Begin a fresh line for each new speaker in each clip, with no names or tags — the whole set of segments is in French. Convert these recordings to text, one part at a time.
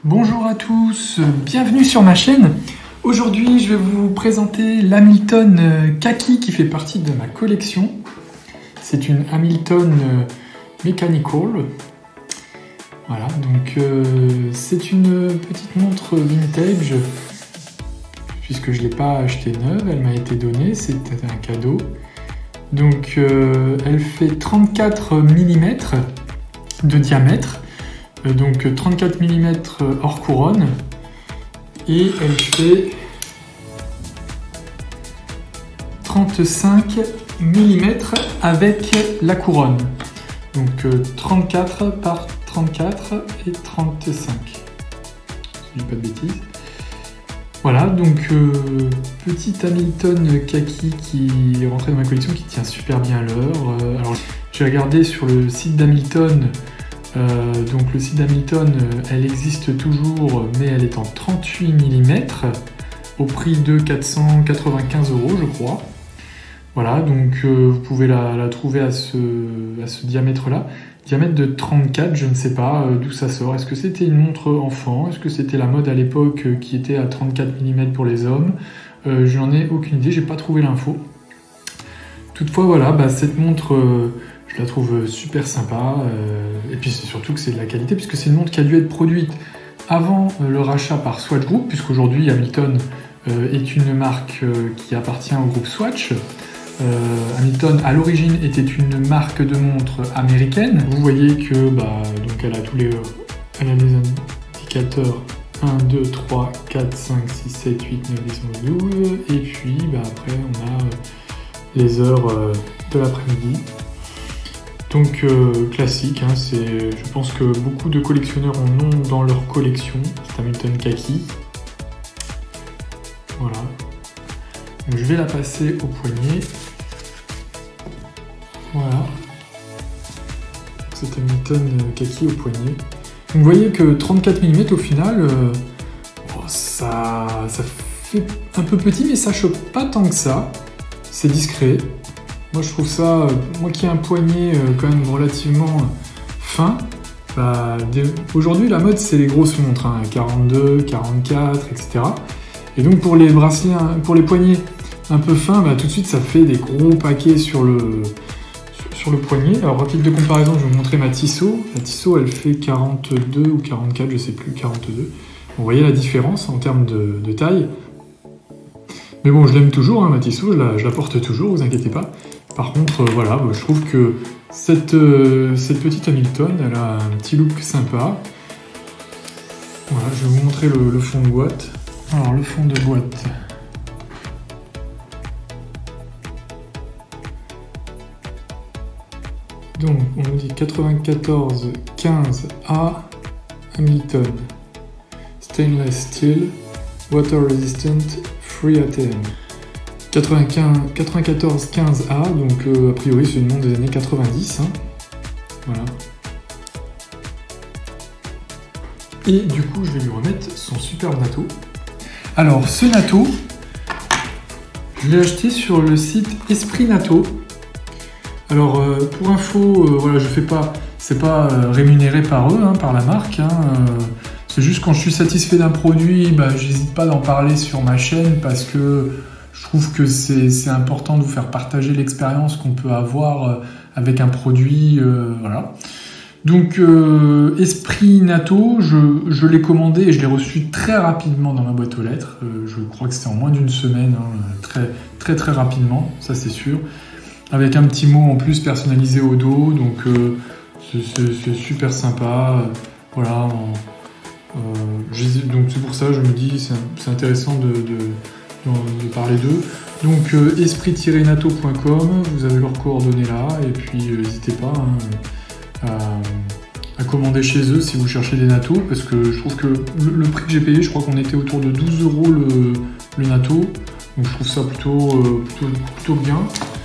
Bonjour à tous, bienvenue sur ma chaîne. Aujourd'hui, je vais vous présenter l'Hamilton Khaki qui fait partie de ma collection. C'est une Hamilton Mechanical. Voilà, donc c'est une petite montre vintage, puisque je ne l'ai pas achetée neuve, elle m'a été donnée, c'était un cadeau. Donc elle fait 34 mm de diamètre. Donc 34 mm hors couronne, et elle fait 35 mm avec la couronne. Donc 34 par 34 et 35. Si je dis pas de bêtises. Voilà, donc petite Hamilton Khaki qui est rentrée dans ma collection, qui tient super bien à l'heure. Alors j'ai regardé sur le site d'Hamilton. Donc le site d'Hamilton, elle existe toujours, mais elle est en 38 mm au prix de 495 €, je crois. Voilà, donc vous pouvez la trouver à ce diamètre-là. Diamètre de 34, je ne sais pas d'où ça sort. Est-ce que c'était une montre enfant? Est-ce que c'était la mode à l'époque qui était à 34 mm pour les hommes? Je n'en ai aucune idée, j'ai pas trouvé l'info. Toutefois, voilà, cette montre... je la trouve super sympa, et puis c'est surtout que c'est de la qualité, puisque c'est une montre qui a dû être produite avant le rachat par Swatch Group, puisqu'aujourd'hui Hamilton est une marque qui appartient au groupe Swatch. Hamilton à l'origine était une marque de montres américaine. Vous voyez que donc elle a elle a les indicateurs 1, 2, 3, 4, 5, 6, 7, 8, 9, 10, 11, 12, et puis après on a les heures de l'après-midi. Donc classique, hein, je pense que beaucoup de collectionneurs en ont dans leur collection, cette Hamilton Khaki. Voilà. Donc, je vais la passer au poignet. Voilà. Cette Hamilton Khaki au poignet. Donc, vous voyez que 34 mm au final, ça fait un peu petit, mais ça choque pas tant que ça. C'est discret. Moi je trouve ça, moi qui ai un poignet quand même relativement fin, aujourd'hui la mode c'est les grosses montres, hein, 42, 44, etc. Et donc pour les bracelets, pour les poignets un peu fins, tout de suite ça fait des gros paquets sur le poignet. Alors à titre de comparaison, je vais vous montrer ma Tissot. La Tissot elle fait 42 ou 44, je sais plus, 42. Vous voyez la différence en termes de taille. Mais bon, je l'aime toujours, hein, ma Tissot, je la porte toujours, vous inquiétez pas. Par contre, voilà, je trouve que cette petite Hamilton, elle a un petit look sympa. Voilà, je vais vous montrer le fond de boîte. Alors, le fond de boîte. Donc, on nous dit 94 15A Hamilton. Stainless steel, water resistant, free ATM. 94 15A, donc a priori c'est une montre des années 90. Hein. Voilà. Et du coup, je vais lui remettre son superbe natto. Alors, ce natto, je l'ai acheté sur le site Esprit Natto. Alors, pour info, voilà, c'est pas rémunéré par eux, hein, par la marque. Hein, c'est juste quand je suis satisfait d'un produit, j'hésite pas d'en parler sur ma chaîne parce que je trouve que c'est important de vous faire partager l'expérience qu'on peut avoir avec un produit. Voilà. Donc, Esprit Natto, je l'ai commandé et je l'ai reçu très rapidement dans ma boîte aux lettres. Je crois que c'était en moins d'une semaine, hein, très rapidement, ça c'est sûr. Avec un petit mot en plus personnalisé au dos, donc c'est super sympa. Voilà. Donc c'est pour ça que je me dis c'est intéressant de parler d'eux. Donc esprit-natto.com, vous avez leurs coordonnées là, et puis n'hésitez pas à commander chez eux si vous cherchez des nattos, parce que je trouve que le prix que j'ai payé, je crois qu'on était autour de 12 € le natto, donc je trouve ça plutôt bien.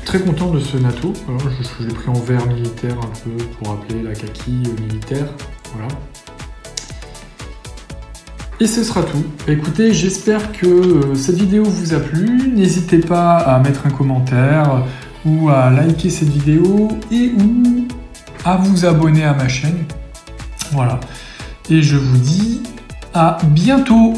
Très content de ce natto. Alors je l'ai pris en vert militaire un peu pour rappeler la Khaki militaire, voilà. Et ce sera tout. Écoutez, j'espère que cette vidéo vous a plu. N'hésitez pas à mettre un commentaire ou à liker cette vidéo et ou à vous abonner à ma chaîne. Voilà. Et je vous dis à bientôt.